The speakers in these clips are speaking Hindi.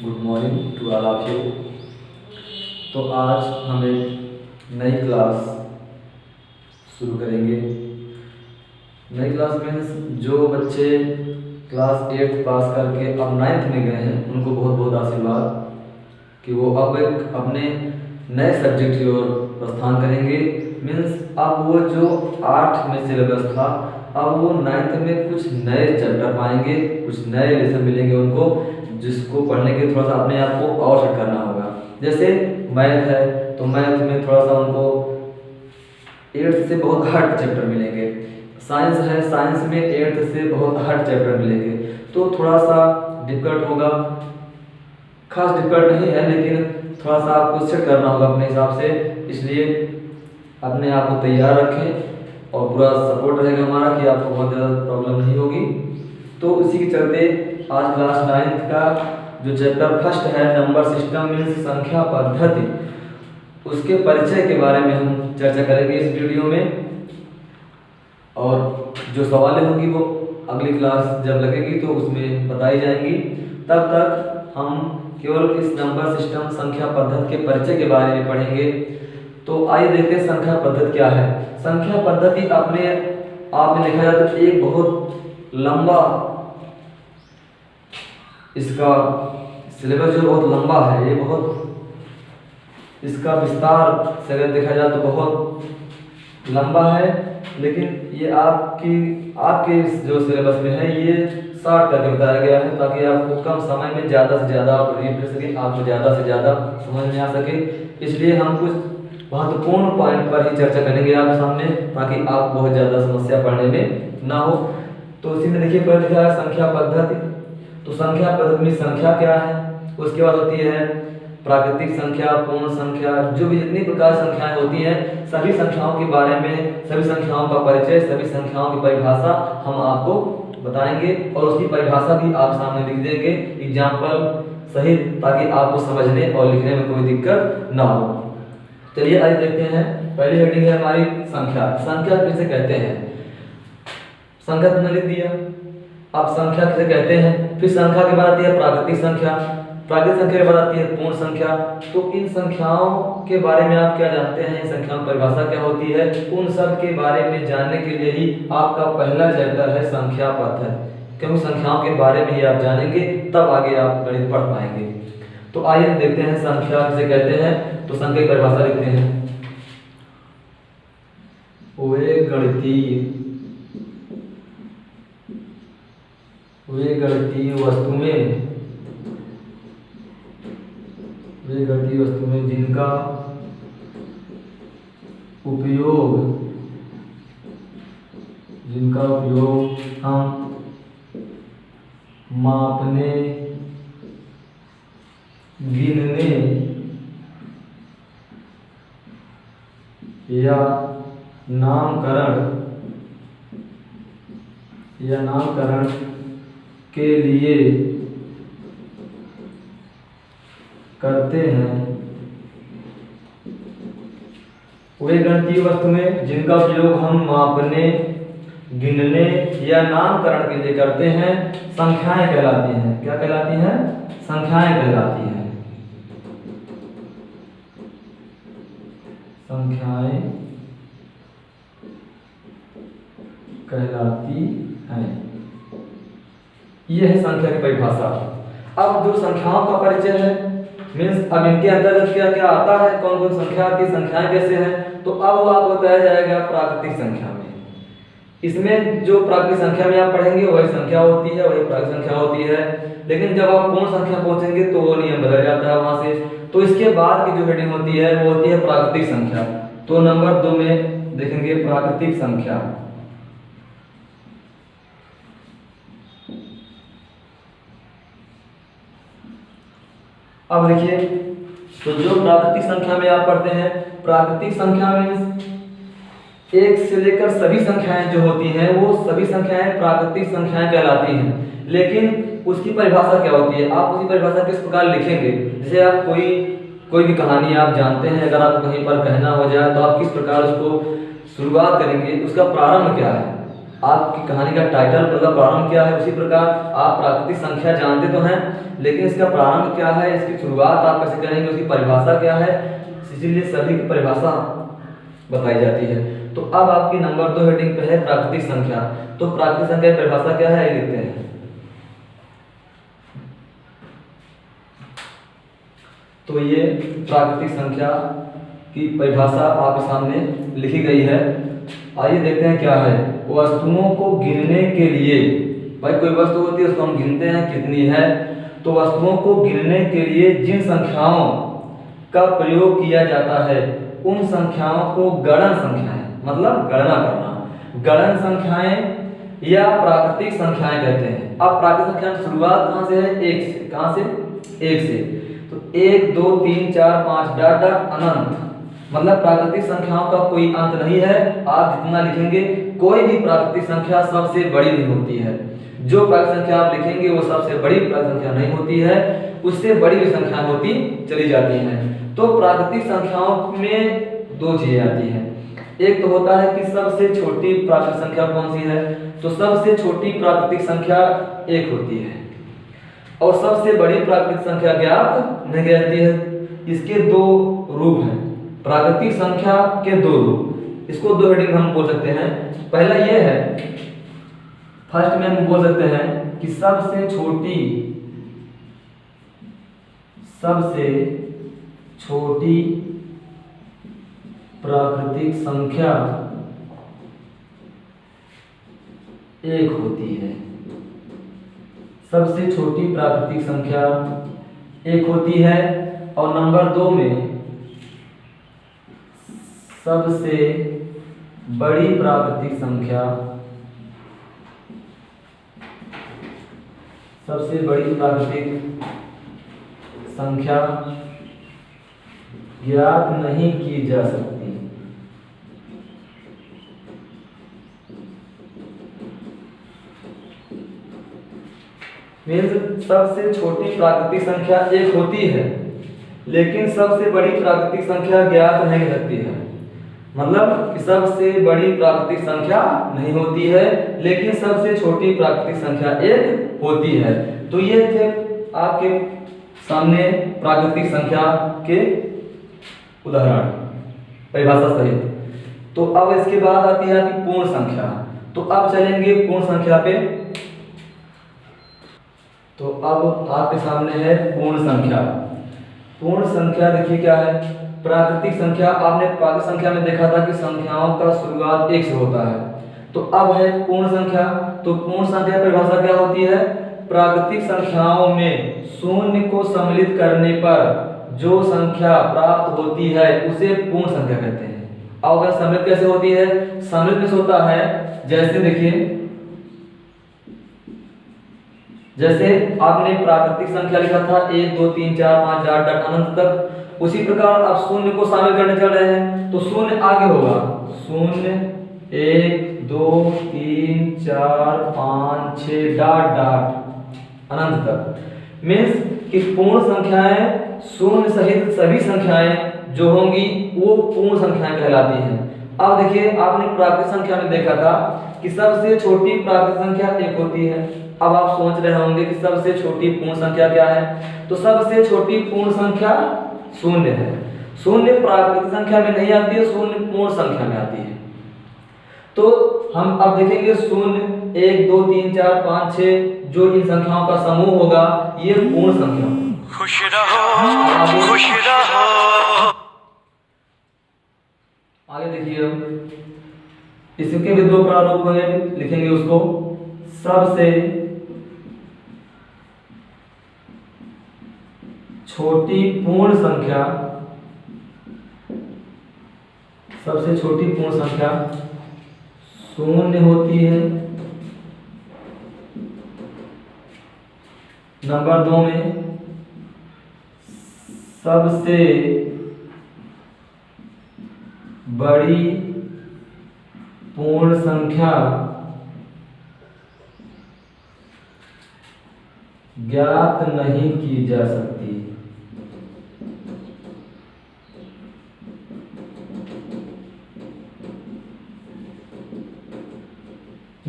Good morning to all of you. तो आज हम एक नई क्लास शुरू करेंगे। नई क्लास मीन्स जो बच्चे क्लास 8 पास करके अब 9th में गए हैं उनको बहुत बहुत आशीर्वाद कि वो अब एक अपने नए सब्जेक्ट की ओर प्रस्थान करेंगे। मीन्स अब वो जो 8 में सिलेबस था अब वो 9th में कुछ नए चैप्टर पाएंगे, कुछ नए लेसन मिलेंगे उनको, जिसको पढ़ने के थोड़ा सा अपने आप को और सेट करना होगा। जैसे मैथ है तो मैथ में थोड़ा सा उनको 8th से बहुत हार्ड चैप्टर मिलेंगे। साइंस है, साइंस में 8th से बहुत हार्ड चैप्टर मिलेंगे, तो थोड़ा सा डिफिकल्ट होगा। खास डिफिकल्ट नहीं है लेकिन थोड़ा सा आपको सेट करना होगा अपने हिसाब से, इसलिए अपने आप को तैयार रखें और पूरा सपोर्ट रहेगा हमारा कि आपको बहुत ज़्यादा प्रॉब्लम नहीं होगी। तो इसी के चलते आज क्लास 9th का जो चैप्टर फर्स्ट है नंबर सिस्टम मीन्स संख्या पद्धति, उसके परिचय के बारे में हम चर्चा करेंगे इस वीडियो में। और जो सवालें होंगी वो अगली क्लास जब लगेगी तो उसमें बताई जाएंगी। तब तक हम केवल इस नंबर सिस्टम संख्या पद्धति के परिचय के बारे में पढ़ेंगे। तो आइए देखते हैं संख्या पद्धति क्या है। संख्या पद्धति अपने आप में देखा जाए तो एक बहुत लंबा, इसका सिलेबस जो बहुत लंबा है, ये बहुत इसका विस्तार से अगर देखा जाए तो बहुत लंबा है, लेकिन ये आपके जो सिलेबस में है ये शॉर्ट करके बताया गया है ताकि आपको कम समय में ज़्यादा से ज़्यादा आप रीड कर सकें, आपको ज़्यादा से ज़्यादा समझ में आ सके। इसलिए हम कुछ महत्वपूर्ण पॉइंट पर ही चर्चा करेंगे आपके सामने ताकि आप बहुत ज़्यादा समस्या पढ़ने में ना हो। तो इसी में देखिए पहले लिखा है संख्या पद्धति। तो संख्या पद्धति में संख्या क्या है, उसके बाद होती है प्राकृतिक संख्या, पूर्ण संख्या, जो भी जितनी प्रकार संख्याएं होती हैं सभी संख्याओं के बारे में, सभी संख्याओं का परिचय, सभी संख्याओं की परिभाषा हम आपको बताएंगे और उसकी परिभाषा भी आप सामने लिख देंगे एग्जाम्पल सहित, ताकि आपको समझने और लिखने में कोई दिक्कत ना हो। चलिए आज देखते हैं। पहली हेडिंग है हमारी संख्या। संख्या किसे कहते हैं, संख्या तुमने लिख दिया। अब संख्या किसे कहते हैं, फिर संख्या के बाद आती है प्राकृतिक संख्या, प्राकृतिक संख्या के बाद आती है पूर्ण संख्या। तो इन संख्याओं के बारे में आप क्या जानते हैं, संख्याओं की परिभाषा क्या होती है, उन सब के बारे में जानने के लिए ही आपका पहला चैप्टर है संख्या पद्धति, क्योंकि संख्याओं के बारे में ही आप जानेंगे तब आगे आप गणित पढ़ पाएंगे। तो आइए देखते हैं संख्या किसे कहते हैं। तो संख्या की परिभाषा लिखते हैं, वे गणितीय वस्तुएं जिनका उपयोग हम मापने, गिनने या नामकरण के लिए करते हैं। वे गणितीय वस्तुएं जिनका उपयोग हम मापने, गिनने या नामकरण के लिए करते हैं संख्याएं कहलाती हैं। क्या कहलाती हैं, संख्याएं कहलाती हैं। संख्याएं कहलाती हैं, ये है संख्या की परिभाषा। अब जो संख्याओं का परिचय है मीन्स अब इनके अंतर्गत क्या क्या आता है, कौन कौन संख्या आती है, संख्याएं कैसे हैं, तो अब वो आपको बताया जाएगा प्राकृतिक संख्या में। इसमें जो प्राकृतिक संख्या में आप पढ़ेंगे वही संख्या होती है, वही प्राकृतिक संख्या होती है, लेकिन जब आप पूर्ण संख्या पहुंचेंगे तो वो नियम बदल जाता है वहां से। तो इसके बाद की जो हेडिंग होती है वो होती है प्राकृतिक संख्या। तो नंबर 2 में देखेंगे प्राकृतिक संख्या। अब देखिए, तो जो प्राकृतिक संख्या में आप पढ़ते हैं, प्राकृतिक संख्या में 1 से लेकर सभी संख्याएं जो होती हैं वो सभी संख्याएं प्राकृतिक संख्याएं कहलाती हैं। लेकिन उसकी परिभाषा क्या होती है, आप उसकी परिभाषा किस प्रकार लिखेंगे। जैसे आप कोई भी कहानी आप जानते हैं, अगर आपको कहीं पर कहना हो जाए तो आप किस प्रकार उसको शुरुआत करेंगे, उसका प्रारंभ क्या है, आपकी कहानी का टाइटल मतलब प्रारंभ क्या है, उसी प्रकार आप प्राकृतिक संख्या जानते तो हैं, लेकिन इसका प्रारंभ क्या है, इसकी शुरुआत आप कैसे करेंगे, उसकी परिभाषा क्या है, इसीलिए सभी की परिभाषा बताई जाती है। तो अब आपकी नंबर 2 हेडिंग पे है प्राकृतिक संख्या। तो प्राकृतिक संख्या की परिभाषा क्या है, लिखते हैं। तो ये प्राकृतिक संख्या की परिभाषा आपके सामने लिखी गई है। आइए देखते हैं क्या है। वस्तुओं को गिनने के लिए, भाई कोई वस्तु होती है उसको हम गिनते हैं कितनी है, तो वस्तुओं को गिनने के लिए जिन संख्याओं का प्रयोग किया जाता है उन संख्याओं को गणन संख्याएं, मतलब गणना करना, गणन संख्याएं या प्राकृतिक संख्याएं कहते हैं। अब प्राकृतिक संख्या की शुरुआत कहाँ से है, एक से। कहाँ से, एक से। तो 1 2 3 4 5 डाट डाट अनंत, मतलब प्राकृतिक संख्याओं का कोई अंत नहीं है। आप जितना लिखेंगे, कोई भी प्राकृतिक संख्या सबसे बड़ी नहीं होती है। जो प्राकृतिक संख्या आप लिखेंगे वो सबसे बड़ी प्राकृतिक संख्या नहीं होती है, उससे बड़ी भी संख्या होती चली जाती हैं। तो प्राकृतिक संख्याओं में दो चीजें आती हैं। एक तो होता है कि सबसे छोटी प्राकृतिक संख्या कौन सी है, तो सबसे छोटी प्राकृतिक संख्या 1 होती है, और सबसे बड़ी प्राकृतिक संख्या ज्ञात नहीं रहती है। इसके दो रूप हैं, प्राकृतिक संख्या के दो रूप। इसको दो हेडिंग हम बोल सकते हैं। पहला ये है, फर्स्ट में हम बोल सकते हैं कि सबसे छोटी प्राकृतिक संख्या 1 होती है। सबसे छोटी प्राकृतिक संख्या 1 होती है। और नंबर 2 में सबसे बड़ी प्राकृतिक संख्या, सबसे बड़ी प्राकृतिक संख्या ज्ञात नहीं की जा सकती। मीन्स सबसे छोटी प्राकृतिक संख्या 1 होती है, लेकिन सबसे बड़ी प्राकृतिक संख्या ज्ञात नहीं रहती है। मतलब कि सबसे बड़ी प्राकृतिक संख्या नहीं होती है, लेकिन सबसे छोटी प्राकृतिक संख्या 1 होती है। तो ये थे आपके सामने प्राकृतिक संख्या के उदाहरण परिभाषा सहित। तो अब इसके बाद आती है आपकी पूर्ण संख्या। तो अब चलेंगे पूर्ण संख्या पे। तो अब आपके सामने है पूर्ण संख्या। पूर्ण संख्या देखिए क्या है, प्राकृतिक संख्या। आपने प्राकृतिक संख्या में देखा था कि संख्याओं का शुरुआत 1 से होता है। तो अब है पूर्ण संख्या। तो पूर्ण संख्या की परिभाषा क्या होती है, प्राकृतिक संख्याओं में शून्य को सम्मिलित करने पर जो संख्या प्राप्त होती है उसे पूर्ण संख्या कहते हैं। अब अगर सम्मिलित कैसे होती है, सम्मिलित में होता है जैसे देखिए, जैसे आपने प्राकृतिक संख्या लिखा था 1 2 3 4 5 8 डाट अनंत तक, उसी प्रकार आप शून्य को शामिल करने चल रहे हैं तो शून्य आगे होगा, 0 1 2 3 4 5 6 डाट डाट अनंत तक। मीन्स कि पूर्ण संख्याएं, शून्य सहित सभी संख्याएं जो होंगी वो पूर्ण संख्याएं कहलाती हैं। अब देखिए, आपने प्राकृतिक संख्या में देखा था कि सबसे छोटी प्राकृतिक संख्या 1 होती है। अब आप सोच रहे होंगे कि सबसे छोटी पूर्ण संख्या क्या है, तो सबसे छोटी पूर्ण संख्या 0 है। 0 प्राकृतिक संख्या में नहीं आती है, 0 पूर्ण संख्या में आती है। तो हम अब देखेंगे 0 1 2 3 4 5 6 जो इन संख्याओं का समूह होगा ये पूर्ण संख्या होगी। खुश रहो, खुश रहो। आगे देखिए, अब इसके भी दो प्रारूप होंगे, लिखेंगे उसको। सबसे छोटी पूर्ण संख्या, सबसे छोटी पूर्ण संख्या 0 होती है। नंबर 2 में सबसे बड़ी पूर्ण संख्या ज्ञात नहीं की जा सकती।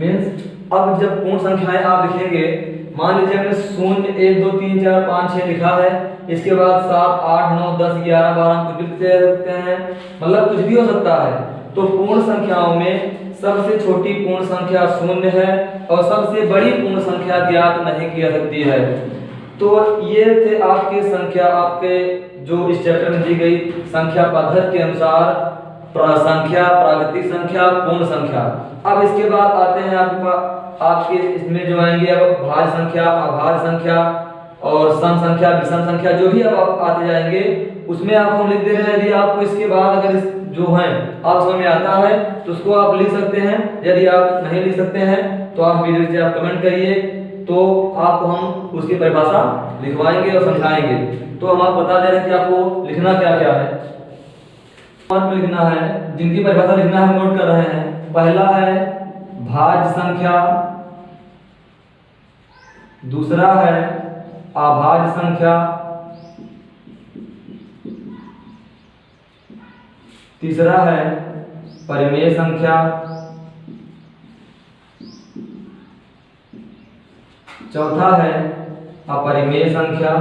मीन्स अब जब पूर्ण संख्याएं आप लिखेंगे, मान लीजिए हमने 0 1 2 3 4 5 6 लिखा है, इसके बाद 7 8 9 10 11 12 कुछ भी लिखते सकते हैं, मतलब कुछ भी हो सकता है। तो पूर्ण संख्याओं में सबसे छोटी पूर्ण संख्या 0 है और सबसे बड़ी पूर्ण संख्या ज्ञात नहीं की जा सकती है। तो ये थे आपके संख्या, आपके जो इस चैप्टर में दी गई संख्या पद्धति के अनुसार संख्या, प्राकृतिक संख्या, पूर्ण संख्या। अब इसके बाद आते हैं आपके इसमें जो आएंगे अब भाज्य संख्या, अभाज्य संख्या और सम संख्या, विषम संख्या, जो भी अब आप आते जाएंगे उसमें आप हम लिख दे रहे हैं। यदि आपको इसके बाद अगर जो है आप समझ में आता है तो उसको आप लिख सकते हैं, यदि आप नहीं लिख सकते हैं तो आप वीडियो नीचे आप कमेंट करिए, तो आपको हम उसकी परिभाषा लिखवाएंगे और समझाएंगे। तो हम आप बता दे रहे हैं कि आपको लिखना क्या क्या है। में लिखना है, जिनकी परिभाषा लिखना है हम नोट कर रहे हैं। पहला है भाज्य संख्या, दूसरा है अभाज्य संख्या, तीसरा है परिमेय संख्या, चौथा है अपरिमेय संख्या,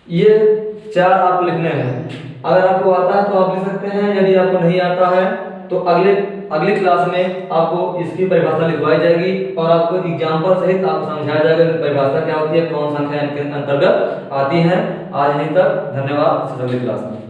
ये 4 आपको लिखने हैं। अगर आपको आता है तो आप लिख सकते हैं, यदि आपको नहीं आता है तो अगली क्लास में आपको इसकी परिभाषा लिखवाई जाएगी और आपको एग्जाम्पल सहित आपको समझाया जाएगा कि परिभाषा क्या होती है, कौन संख्या इनके अंतर्गत आती है। आज यहीं तक, धन्यवाद। अगली क्लास में